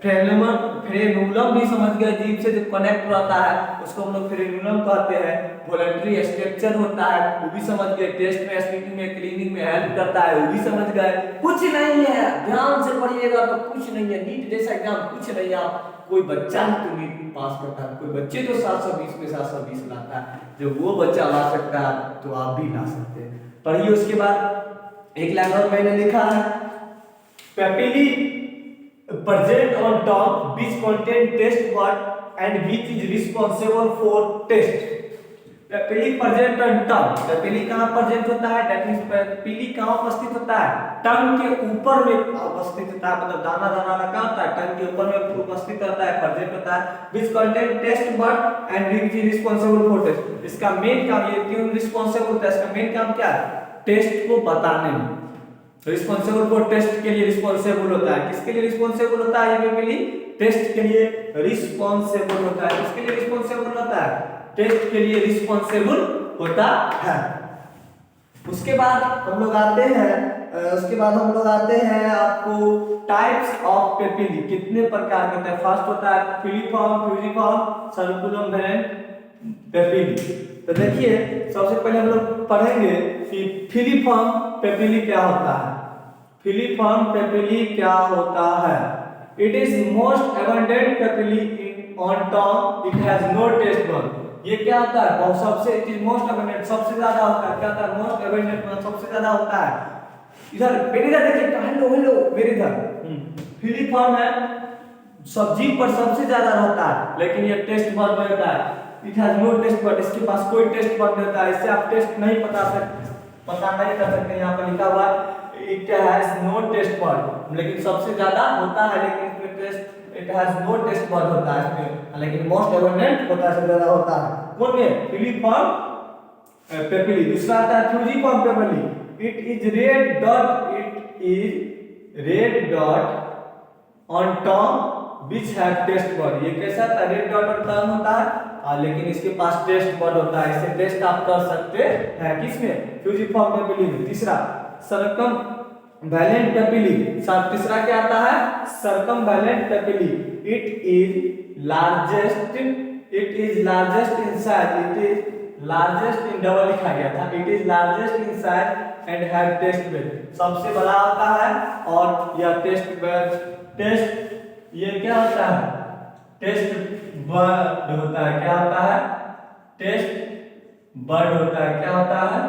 फ्रेनुलम भी समझ गए, जीभ से जो कनेक्ट रहता है उसको हम लोग फ्रेनुलम कहते हैं। वॉलंटरी स्ट्रक्चर होता है, वो भी समझ गए। टेस्ट में, स्पीकिंग में, क्लीनिंग में हेल्प करता है, वो भी समझ गए। कुछ नहीं है, ध्यान से पढ़िएगा तो कुछ नहीं है। नीट जैसा एग्जाम कुछ नहीं है। आप कोई बच्चा ही तो नीट पास करता है, कोई बच्चे तो 720 में 720 लाता है। जब वो बच्चा ला सकता है तो आप भी ला सकते हैं। पढ़िए। उसके बाद एक लाइन और मैंने लिखा है, papillae present on top which contain test word and which is responsible for test. पहली प्रेजेंट ऑन टंग, पहली कहां प्रेजेंट होता है, दैट मींस पहली कहां उपस्थित होता है, टंग के ऊपर में उपस्थित होता है, मतलब दाना दाना लगा होता है टंग के ऊपर में उपस्थित रहता है, प्रेजेंट होता है, which contain test word and which is responsible for test. इसका मेन काम, ये क्यों रिस्पांसिबल होता है, इसका मेन काम क्या है, टेस्ट को बताने में। रिस्पांसिबल फॉर टेस्ट के लिए रिस्पांसिबल होता है, किसके लिए रिस्पांसिबल होता है, ये पहली टेस्ट के लिए रिस्पांसिबल होता है, किसके लिए रिस्पांसिबल होता है, टेस्ट के लिए रिस्पांसिबल होता है। उसके बाद हम लोग आते हैं आपको टाइप्स ऑफ पेपिली, कितने प्रकार के होते हैं। फर्स्ट होता है फिलिफॉर्म, फ्यूजिफॉर्म, सर्कुलम वैलेंट पेपिली। तो देखिए सबसे पहले हम लोग पढ़ेंगे कि फिलिफॉर्म पेपिली क्या होता है। फिलिफॉर्म पेपिली क्या होता है, it is most abundant papillae in on top, it has no taste bud. ये क्या होता है, बहुत सबसे, इट इज मोस्ट एबंडेंट, सबसे ज्यादा होता है, क्या होता है, मोस्ट एबंडेंट मतलब सबसे ज्यादा होता है। इधर मेरे इधर देखिए, हेलो हेलो मेरे इधर फिलिफॉर्म है, सब्जी पर सबसे ज्यादा रहता है, लेकिन ये टेस्ट बड में होता है। It has no taste bud, इसके पास कोई टेस्ट बड नहीं होता है, इससे आप टेस्ट नहीं पता नहीं कर सकते। यहाँ पर लिखा हुआ है it has no taste bud, लेकिन सबसे ज्यादा होता है, लेकिन इसमें taste, it has no taste bud होता है इसमें, लेकिन मोस्ट एबंडेंट होता है, सबसे ज्यादा होता है। कौन में, फिलिफॉर्म पेपिली। दूसरा आता है fungiform papillae, it is red dot on top which have taste bud. ये कैसा था, रेड डॉट ऑन टॉप होता है, लेकिन इसके पास टेस्ट बड होता है, इससे टेस्ट आप कर सकते हैं, किसमें, फ्यूजिफॉर्म पेपिली में। तीसरा सर्कम वैलेंट पेपिली, तीसरा क्या आता है, circumvallate papillae, it is largest in size, it is largest in, double लिखा गया था, it is largest in size and have taste bud, सबसे बड़ा होता है और यह टेस्ट ये क्या होता है, टेस्ट बर्ड होता है, क्या होता है, टेस्ट बर्ड होता है, क्या होता है,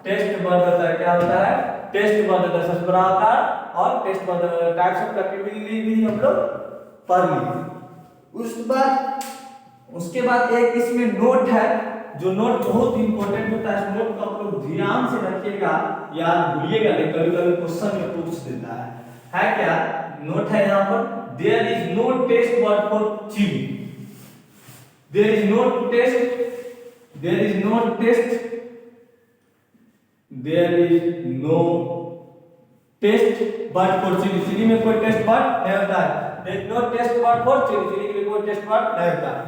टेस्ट बर्ड होता है, क्या होता है, टेस्ट बर्ड होता है, सबसे बड़ा होता है और taste bud. Types of papillae भी हम लोग पढ़ लिए। उसके बाद एक इसमें नोट है, जो नोट बहुत इंपॉर्टेंट होता है, इस नोट को आप लोग ध्यान से रखिएगा, याद भूलिएगा नहीं, कभी-कभी क्वेश्चन में पूछ देता है क्या, नोट है यहाँ पर, there is no taste word for chilli, there is no taste word for chilli, chilli में कोई टेस्ट वर्ड नहीं होता है, there is no taste word for chilli, chilli के लिए कोई टेस्ट वर्ड नहीं होता है,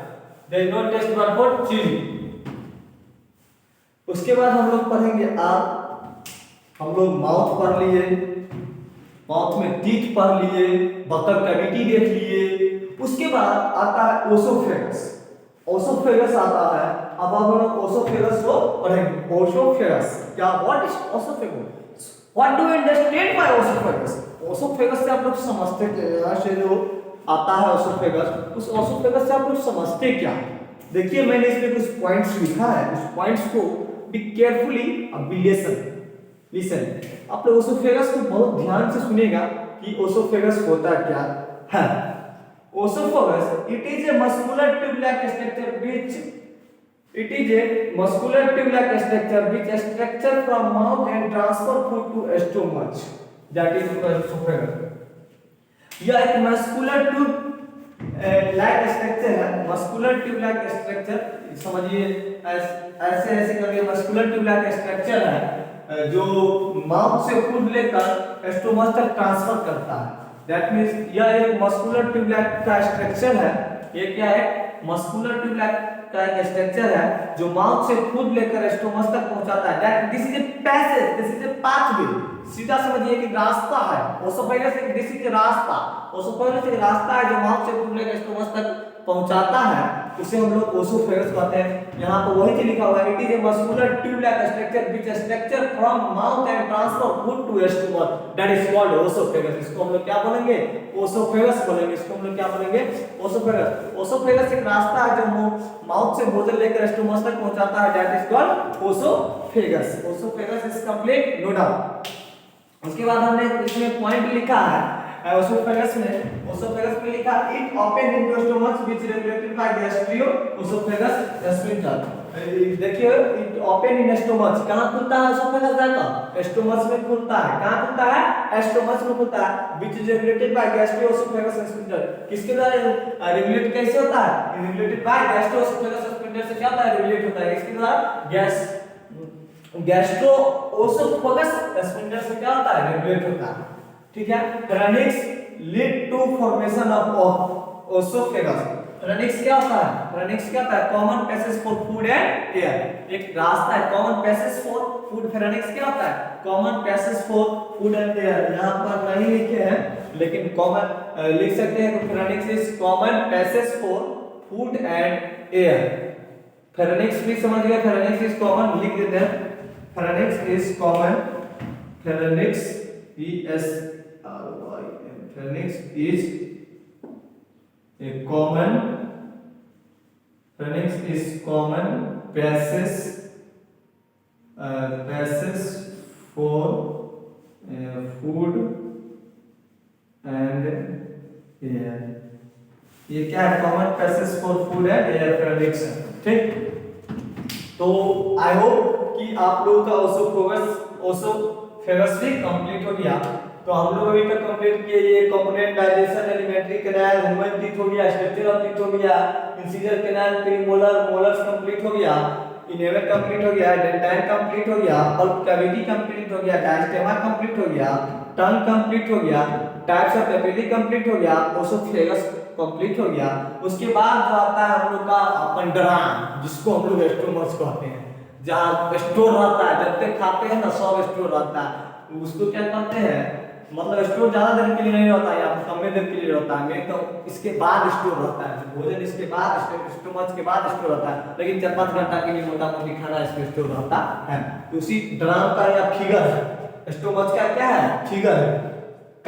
there is no taste word for chilli. उसके बाद हम लोग पढ़ेंगे, हम लोग माउथ पढ़ लिए, माउथ में टीथ पढ़ लिए, बतख कैविटी देख लिए। उसके बाद आता है ओसोफेगस, ओसोफेगस आता है। अब हम लोग ओसोफेगस को पढ़ेंगे। ओसोफेगस क्या, what is oesophagus, what do you understand bye oesophagus. Oesophagus से आप लोग समझते क्या, से जो आता है ओसोफेगस, उस ओसोफेगस से आप लोग समझते क्या। देखिए मैंने इसमें कुछ पॉइंट्स लिखा है, उस पॉइंट्स को बी केयरफुली अब लिसन, आप लोग ओसोफेगस को बहुत ध्यान से सुनेगा कि ओसोफेगस होता क्या है। Oesophagus it is a muscular tube like structure which structure from mouth and transfer food to stomach, that is esophagus। यह एक मस्कुलर ट्यूब लाइक स्ट्रक्चर है, मस्कुलर ट्यूब लाइक स्ट्रक्चर समझिए, ऐसे करके मस्कुलर ट्यूब लाइक स्ट्रक्चर है जो mouth से food लेकर स्टोमच तक ट्रांसफर करता है। दैट मींस यह एक मस्कुलर ट्यूब लाइक का स्ट्रक्चर है। ये क्या है, मस्कुलर ट्यूब लाइक का एक स्ट्रक्चर है जो माउथ से फूड लेकर स्टोमच तक पहुंचाता है। That this is a passage, this is a pathway, सीधा समझिए कि रास्ता है। ओसोफेगस एक दिस इज रास्ता, ओसोफेगस एक रास्ता है जो माउथ से फूड लेकर स्टोमच तक पहुंचाता है, उसे हम लोग ओसोफेगस कहते हैं। यहाँ पर वही चीज लिखा हुआ है, it is a muscular tube like structure which structure from mouth and transfer food to stomach, that is called oesophagus. इसको हम लोग क्या बोलेंगे, ओसोफेगस बोलेंगे। इसको हम लोग क्या बोलेंगे, ओसोफेगस। ओसोफेगस एक रास्ता है जो माउथ से भोजन लेकर स्टोमच तक पहुंचाता है, that is called oesophagus. Oesophagus is complete, no doubt. उसके बाद हमने इसमें पॉइंट लिखा है ओसोफेगस में लिखा it open into stomach which regulated by gastro oesophagus sphincter. देखिए इट ओपन इन स्टोमच, कहां खुलता है ओसोफेगस जाकर? स्टोमच में खुलता है। कहां खुलता है? स्टोमच में खुलता है। Which is regulated by gastro oesophagus sphincter. किसके द्वारा रेगुलेट कैसे होता है? Regulated by gastro oesophagus sphincter से क्या होता है? रेगुलेट होता है। इसके द्वारा गैस्ट्रो ओसोफेगस स्फिंक्टर से क्या होता है? रेगुलेट होता है। ठीक है। Pharynx lead to formation of oesophagus. Pharynx क्या होता है? फेरेनिक्स क्या होता है? Common passage for food and air. एक रास्ता है common passage for food. Pharynx क्या होता है? Common passage for food and air. यहां पर नहीं लिखे हैं लेकिन कॉमन लिख सकते हैं। Pharynx is common passage for food and air. Pharynx भी समझ गए। फेरेनिक्स इज कॉमन, लिख देते हैं। Pharynx is common, pharynx Pharynx is a common passage for food and air। ये क्या है? Common passage for food and air pharynx. ठीक, तो आई होप कि आप लोगों का ओसोफेगस भी कंप्लीट हो गया। तो हम लोग अभी तक कंप्लीट किए ये component digestion, alimentary canal, human teeth हो गया, स्ट्रक्चर टीथ हो गया, incisor canal, premolar, molars complete हो गया, इनेवर कंप्लीट हो गया, डेंटाइन कंप्लीट हो गया, पल्प कैविटी कंप्लीट हो गया, डायस्टेमा कंप्लीट हो गया, टंग कंप्लीट हो गया, टाइप्स ऑफ पेपिली कंप्लीट हो गया, ओसोफेगस कंप्लीट हो गया। उसके बाद जो आता है हम लोग का अपंडरान, जिसको हम लोग स्टोमच कहते हैं, जहां स्टोर रहता है। जब तक खाते हैं ना सब स्टोर रहता है। उसको क्या कहते हैं? मतलब स्टोर ज्यादा देर के लिए नहीं रहता है, या कम देर के लिए रहता है। तो इसके बाद स्टोर रहता है भोजन, इसके बाद स्टोमच के बाद स्टोर रहता है। लेकिन 4-5 घंटा के लिए मोटा मोटी खाना इसमें स्टोर रहता है। तो उसी ड्राम का या फिगर है। स्टोमच का क्या है? फिगर है।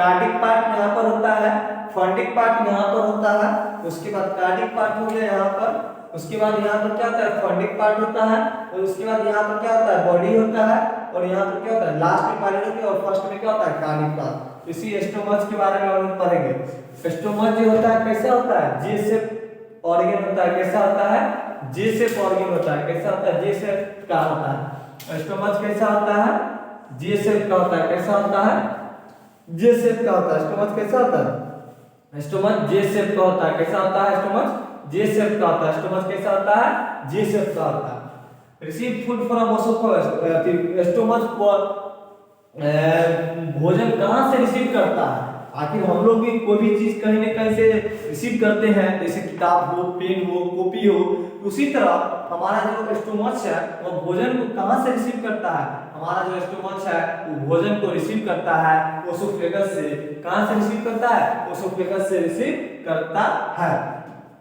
कार्डिक पार्ट यहाँ पर होता है, फंडिक पार्ट यहाँ पर होता है। उसके बाद कार्डिक पार्ट हो गया यहाँ पर। उसके बाद यहाँ पर क्या होता है? फंडिक पार्ट होता है। और उसके बाद यहाँ पर क्या होता है? बॉडी होता है। और यहाँ पर क्या होता है? लास्ट में पायलोट और फर्स्ट में क्या होता है? Cardiac part. इसी स्टोमच के बारे में हम लोग पढ़ेंगे। स्टोमच जो होता है कैसा होता है? जे शेप ऑर्गन होता है। कैसा होता है? जे शेप ऑर्गन होता है। कैसा होता है? जे शेप का होता है। स्टोमच कैसा होता है? जे शेप का होता है। कैसा होता है? जे शेप का होता है। स्टोमच कैसा होता है? स्टोमच जे शेप का होता है। कैसा होता है? स्टोमच जे शेप का होता है। स्टोमच कैसा होता है? जे शेप का होता है। Receive food from oesophagus. Stomach भोजन कहां से रिसीव करता है? आखिर हम लोग भी कोई भी चीज कहीं ना कहीं से रिसीव करते हैं, जैसे किताब हो, पेन हो, कॉपी हो। उसी तरह हमारा जो स्टोमच है वो भोजन को कहां से रिसीव करता है? हमारा जो स्टोमच है वो भोजन को रिसीव करता है ओसोफेगस से। कहां से रिसीव करता है? ओसोफेगस से रिसीव करता है।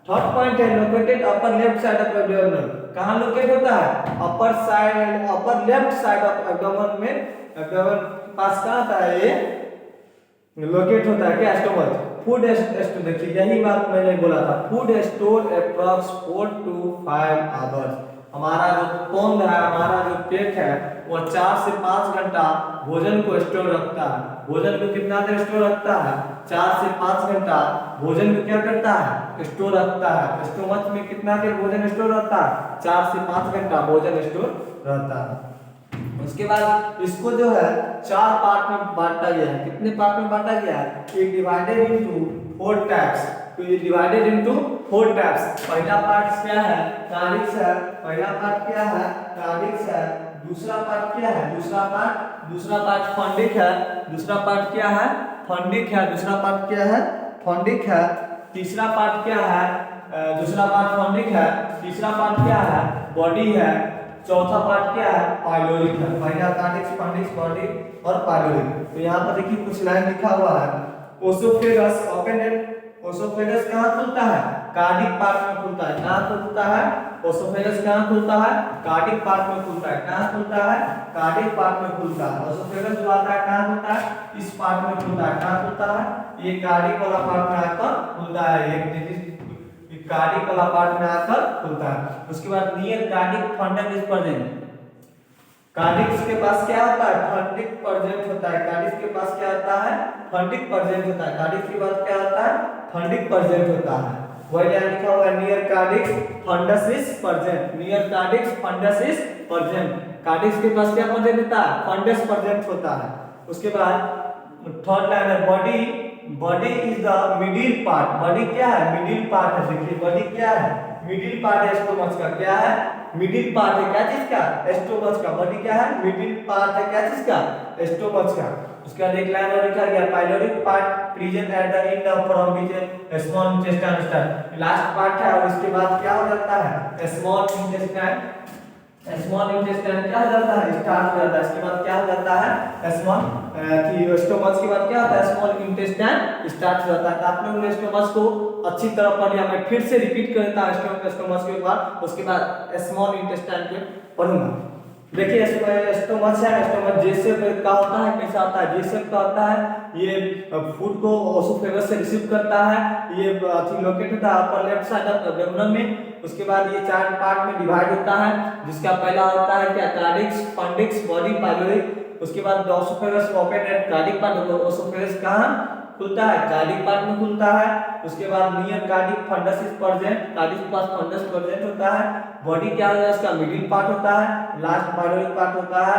थर्ड पॉइंट है located upper left side of abdomen. कहां लोकेट होता है? Upper side, upper left side of abdomen में। एब्डोमेन के पास कहां आता है? ये लोकेट होता है क्या? स्टोमच। फूड स्टोर, देखिए यही बात मैंने बोला था। Food store approx 4 to 5 hours. हमारा जो तोंद है, हमारा जो पेट है, वो 4 से 5 घंटा भोजन को स्टोर रखता है। भोजन को कितना देर स्टोर रखता है? 4 से 5 घंटा भोजन को क्या करता है? स्टोर रखता है। स्टोमच में कितना देर भोजन स्टोर रहता है? 4 से 5 घंटा भोजन स्टोर रहता है। उसके बाद इसको जो है 4 पार्ट में बांटा गया है। कितने पार्ट में बांटा गया है? एक डिवाइडेड इनटू 4 टाइप्स। तो ये डिवाइडेड इनटू 4 टाइप्स। पहला पार्ट क्या है? कार्डिक्स है। पहला पार्ट क्या है? कार्डिक्स है। दूसरा पार्ट क्या है? दूसरा पार्ट फंडिक है। दूसरा पार्ट क्या है? फंडिक है। दूसरा पार्ट क्या है? फंडिक है। तीसरा पार्ट क्या है? दूसरा पार्ट फंडिक है। तीसरा पार्ट क्या है? बॉडी है। चौथा पार्ट क्या है? पाइलोरिक है। पहला कार्डिक्स, फंडिक्स, बॉडी और पाइलोरिक। तो यहाँ पर देखिए कुछ लाइन लिखा हुआ है। Oesophagus open and. ओसोफेगस कहाँ खुलता है? कार्डिक पार्ट में खुलता है। कहाँ खुलता है? ओसोफेगस कहाँ खुलता है? कार्डिक पार्ट में खुलता है। कहाँ खुलता है? कार्डिक पार्ट में खुलता है। ओसोफेगस जो आता है कहाँ खुलता है? इस पार्ट में खुलता है। कहाँ खुलता है? ये कार्डिक वाला पार्ट में आकर खुलता है। एक कार्डिक वाला पार्ट में आकर खुलता है। उसके बाद near cardiac फंडम is present. Cardiac के पास क्या होता है, फंडिक प्रेजेंट होता है। कार्डिक्स के पास क्या होता है, फंडिक प्रेजेंट होता है। कार्डिक्स के पास क्या होता है, फंडिक प्रेजेंट होता है। वही यहाँ लिखा हुआ है near cardiac fundus is present, near cardiac fundus is present. Cardiac के पास क्या प्रेजेंट होता है, फंडस प्रेजेंट होता है। उसके बाद थर्ड लाइन है body, body is the middle part. Body क्या है, मिडिल पार्ट है। देखिए बॉडी क्या है, मिडिल पार्ट है स्टोमच का। क्या है, मिडिल पार्ट है क्या चीज का, स्टोमच का। बॉडी क्या है, मिडिल पार्ट है क्या चीज का, स्टोमच का। उसके बाद एक लाइन और लिखा गया pyloric part present at the end of from which small intestine start. Last part है और इसके बाद क्या हो जाता है, स्मॉल इंटेस्टाइन। स्मॉल इंटेस्टाइन क्या हो जाता है, स्टार्ट हो जाता है। इसके बाद क्या हो जाता है, स्मॉल कि स्टोमच के बाद क्या होता है, स्मॉल इंटेस्टाइन स्टार्ट हो जाता है। तो आप लोगों ने स्टोमच को अच्छी तरह पढ़ लिया। मैं फिर से रिपीट कर देता हूं स्टोमच के बाद, उसके बाद स्मॉल इंटेस्टाइन के पढ़ूंगा। देखिए स्टोमच है, स्टोमच जे का होता है, कैसा होता है, जे का होता है। ये फूड को ओसोफेगस से रिसीव करता है। ये लोकेट होता है upper left side of abdomen में। उसके बाद ये चार पार्ट में डिवाइड होता है, जिसका पहला होता है क्या, कार्डिक्स, फंडिक्स, बॉडी, पाइलोरिक। उसके बाद oesophagus open at cardiac part. Oesophagus कहां खुलता है, कार्डिक पार्ट में खुलता है। उसके बाद near cardiac fundus is present, cardiac के पास फंडस प्रेजेंट होता है। बॉडी क्या होता है, इसका मिडिल पार्ट होता है। लास्ट पाइलोरिक पार्ट होता है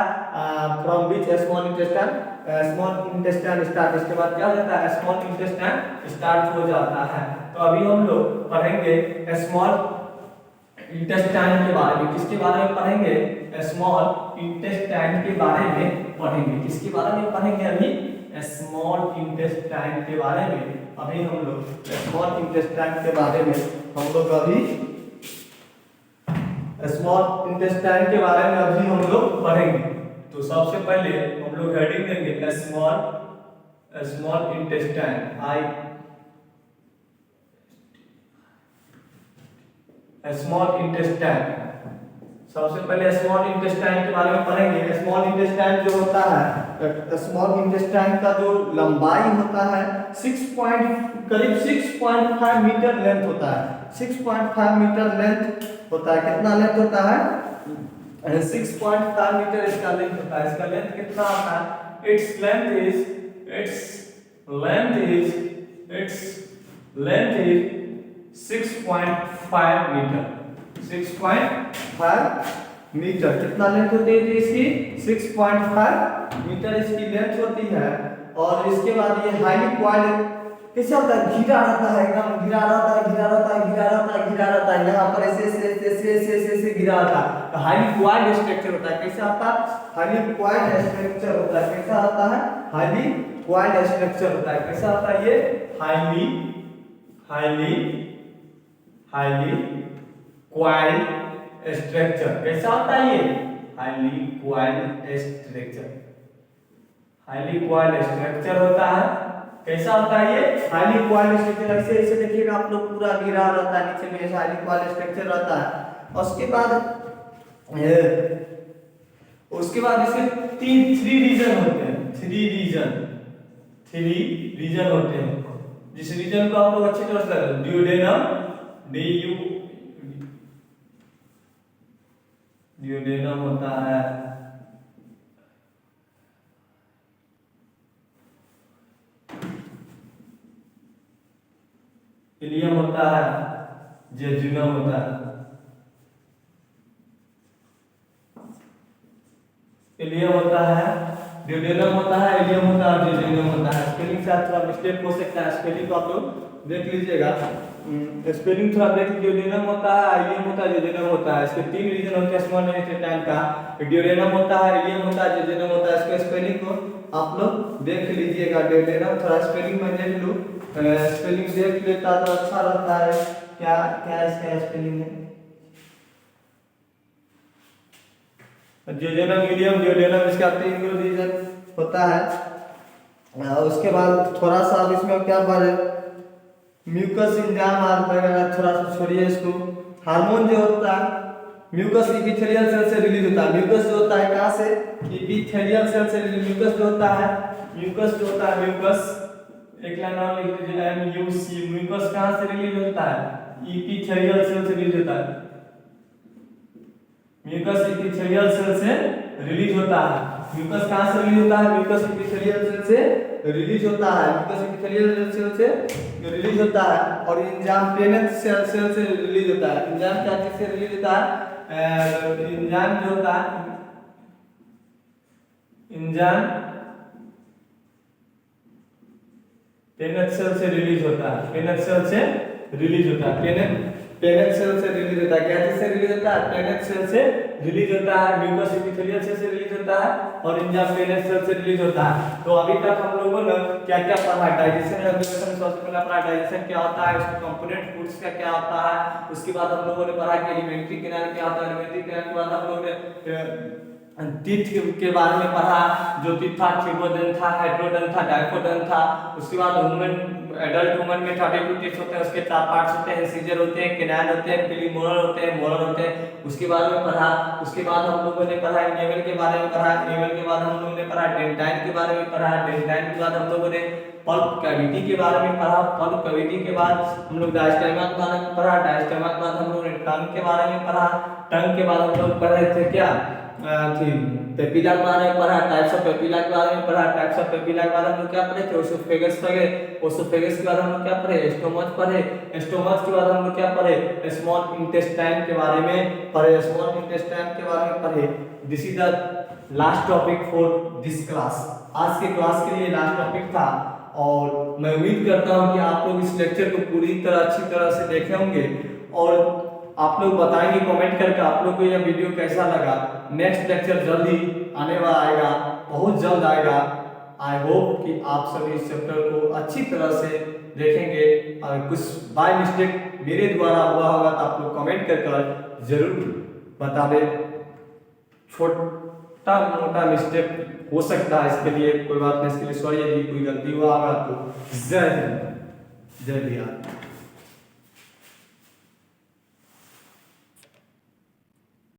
from which small intestine start. इसके बाद क्या हो जाता है, स्मॉल इंटेस्टाइन स्टार्ट हो जाता है। तो अभी हम लोग पढ़ेंगे स्मॉल इंटेस्टाइन के बारे में। किसके बारे में पढ़ेंगे, स्मॉल इंटेस्टाइन के बारे में पढ़ेंगे। किसके बारे में पढ़ेंगे, अभी स्मॉल इंटेस्टाइन के बारे में। अभी हम लोग स्मॉल इंटेस्टाइन के बारे में हम लोग अभी स्मॉल इंटेस्टाइन के बारे में अभी हम लोग पढ़ेंगे। तो सबसे पहले हम लोग हेडिंग देंगे स्मॉल इंटेस्टाइन। स्मॉल इंटेस्टाइन, सबसे पहले स्मॉल इंटेस्टाइन के बारे में पढ़ेंगे। स्मॉल इंटेस्टाइन जो होता है, स्मॉल इंटेस्टाइन का जो लंबाई होता है करीब 6.5 मीटर लेंथ होता है। 6.5 मीटर लेंथ होता है। कितना लेंथ होता है, 6.5 मीटर इसका लेंथ होता है। इसका लेंथ कितना आता है, its length is 6.5 metre. 6.5 metre कितना लेंथ होती है इसकी, 6.5 मीटर इसकी लेंथ होती है। और इसके बाद ये हाईली क्वाइल्ड कैसे होता है, घिरा रहता है, एकदम घिरा रहता है, घिरा रहता है, घिरा रहता है, घिरा रहता है। यहाँ पर ऐसे ऐसे ऐसे ऐसे ऐसे ऐसे घिरा रहता है। तो हाईली क्वाइल्ड स्ट्रक्चर होता है। कैसा होता है, हाईली क्वाइल्ड स्ट्रक्चर होता है। कैसा होता है, हाईली क्वाइल्ड स्ट्रक्चर होता है। कैसा होता है ये, हाईली क्वाइल्ड स्ट्रक्चर। कैसा होता है ये, highly coiled structure. Highly coiled structure होता है। कैसा होता है ये, हाईली क्वाइल्ड स्ट्रक्चर। ऐसे ऐसे देखिएगा आप लोग, पूरा गिरा रहता है नीचे में, हाईली क्वाइल्ड स्ट्रक्चर रहता है। उसके बाद इसके थ्री रीजन होते हैं। थ्री रीजन होते हैं। जिस रीजन को आप लोग अच्छी तरह से ड्यूडेनम, ड्यूडेनम होता है। इलियम होता है, जेजुनम होता है। इलियम होता है, ड्यूडेनम होता है, इलियम होता है, जेजुनम होता है। स्पेलिंग से थोड़ा मिस्टेक हो सकता है, स्पेलिंग को आप लोग देख लीजिएगा। स्पेलिंग थोड़ा देख, ड्यूडेनम होता है, इलियम होता है, जेजुनम होता है। इसके तीन रीजन होते हैं स्मॉल इंटेस्टाइन का। ड्यूडेनम होता है, इलियम होता है, जेजुनम होता है। इसके स्पेलिंग को आप लोग देख लीजिएगा। ड्यूडेनम थोड़ा स्पेलिंग में देख लूं, स्पेलिंग देख लेता तो अच्छा रहता है। क्या क्या इसका स्पेलिंग है, जेजुनम, इलियम, ड्यूडेनम, इसका तीन रीजन होता है। उसके बाद थोड़ा सा अब इसमें क्या बढ़े, म्यूकस इंजाइम वगैरह थोड़ा सा छोड़िए इसको। हार्मोन जो होता है, म्यूकस इपिथेलियल सेल से रिलीज होता है। म्यूकस जो होता है कहाँ से, इपिथेलियल सेल से रिलीज। म्यूकस जो होता है, म्यूकस एक लाइन और लिख दीजिए, MUC। म्यूकस कहाँ से रिलीज होता है, इपिथेलियल सेल से रिलीज होता है। म्यूकस इपिथेलियल सेल से रिलीज होता है। म्यूकस कहाँ से रिलीज होता है? म्यूकस एपिथेलियल सेल से रिलीज होता है। म्यूकस एपिथेलियल सेल से रिलीज होता है। और एंजाइम पेनेट सेल से रिलीज होता है। एंजाइम क्या चीज से रिलीज होता है? एंजाइम जो होता है, एंजाइम पेनेट सेल से रिलीज होता है। पेनेट सेल से रिलीज होता है। पेनेट सेल से रिलीज होता है। क्या चीज से रिलीज होता है? पेनेट सेल से रिलीज होता है। म्यूकस एपिथेलियल सेल से रिलीज होता है और एंजाइम पेनेट सेल से रिलीज होता है। तो अभी तक हम लोगों ने क्या क्या पढ़ा? डाइजेशन रेगुलेशन सबसे पहले पढ़ा। डाइजेशन क्या होता है, उसके कंपोनेंट फूड्स का क्या होता है। उसके बाद हम लोगों ने पढ़ा कि एलिमेंट्री कैनाल क्या होता है। एलिमेंट्री कैनाल के बाद हम लोगों ने टीथ के बारे में पढ़ा। जो टीथ था, ट्रिबोडेंट था, हाइड्रोडेंट था, डाइकोडेंट था। उसके बाद ह्यूमन एडल्ट ह्यूमन में 32 टीथ होते हैं। उसके 4 पार्ट्स होते हैं, इंसिजर होते हैं, कैनाल होते हैं, प्रीमोलर होते हैं, मोलर होते हैं। उसके बारे में पढ़ा। उसके बाद हम लोगों ने पढ़ा नेवल के बारे में पढ़ा। नेवल के बाद हम लोगों ने पढ़ा डेंटाइन के बारे में पढ़ा। डेंटाइन के बाद हम लोगों ने पल्प कैविटी के बारे में पढ़ा। पल्प कैविटी के बाद हम लोग डायस्टेमा के बारे में पढ़ा। डायस्टेमा के बाद हम लोगों ने टंग के बारे में पढ़ा। टंग के बाद हम लोग पढ़ रहे थे क्या पेपिला के बारे में पढ़ा। टाइप्स ऑफ पेपिला के बारे में पढ़ा। टाइप्स ऑफ पेपिला के बारे में क्या पढ़े थे? ओसोफेगस पढ़े। ओसोफेगस के बाद हम लोग क्या पढ़े? स्टोमच पढ़े। स्टोमच के बाद हम लोग क्या पढ़े? स्मॉल इंटेस्टाइन के बारे में पढ़े। स्मॉल इंटेस्टाइन के बारे में पढ़े। This is the last topic for this class. आज के क्लास के लिए लास्ट टॉपिक था और मैं उम्मीद करता हूं कि आप लोग इस लेक्चर को पूरी तरह अच्छी तरह से देखे होंगे और आप लोग बताएंगे कमेंट करके आप लोग को यह वीडियो कैसा लगा। नेक्स्ट लेक्चर जल्दी आने वाला आएगा, बहुत जल्द आएगा। आई होप कि आप सभी इस चैप्टर को अच्छी तरह से देखेंगे। और कुछ बाय मिस्टेक मेरे द्वारा हुआ होगा तो आप लोग कमेंट कर जरूर बता दें। छोटा मोटा मिस्टेक हो सकता है, इसके लिए कोई बात नहीं। इसके लिए सॉरी यदि कोई गलती हुआ होगा तो। जय हिंद, जय बिहार।